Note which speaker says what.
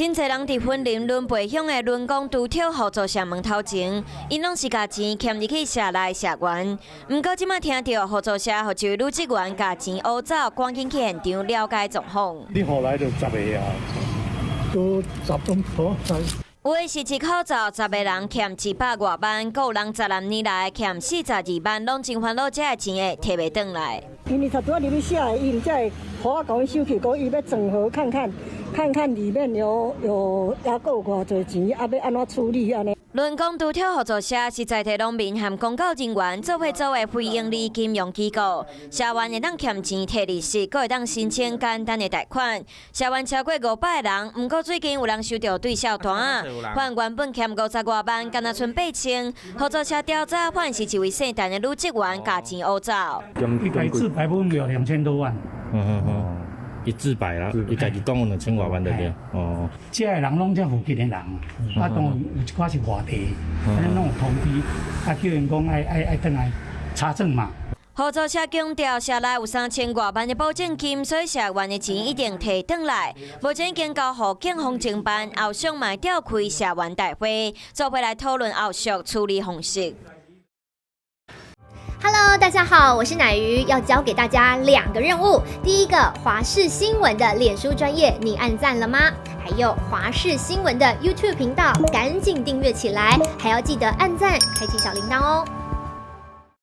Speaker 1: 真侪人伫婚林仑背乡的轮工拄跳合作社门头前，因拢是甲钱欠入去社内社员。毋过即摆听到合作社和一位女职员甲钱乌走，赶紧去现场了解状况。
Speaker 2: 你后来就10个啊，都10种多。
Speaker 1: 有的是一口罩10个人欠200多万，还有人10年来欠42万，拢真烦恼，这个钱会摕袂转来。
Speaker 3: 因为才拄仔入去写的，伊才会互我甲阮收去，讲伊要整合看看里面有还有偌侪钱，要安怎处理安尼。
Speaker 1: 轮工拄跳合作社是在地农民和公告人员做伙做的非营利金融机构，社员会当欠钱摕利息，阁会当申请简单的贷款。社员超过500个人，毋过最近有人收到对销单啊，还原本欠50多万，敢若剩8000。合作社调查，还是一位姓陈的女职员加钱乌走。
Speaker 2: 一个自白本有2000多万。
Speaker 4: 伊自白啦，伊家己讲有2000多万对对。哦，
Speaker 2: 这个人拢这附近的人，啊，当然有一寡是外地，安尼拢有通知，啊，叫人讲爱转来查证嘛。
Speaker 1: 合作社强调，社内有3000多万的保证金，所以社员的钱一定摕转来。目前已经交予警方侦办，后续嘛召开社员大会，做伙来讨论后续处理方式。
Speaker 5: Hello， 大家好，我是乃瑜，要教给大家2个任务。第一个，华视新闻的脸书专页，你按赞了吗？还有华视新闻的 YouTube 频道，赶紧订阅起来，还要记得按赞，开启小铃铛哦。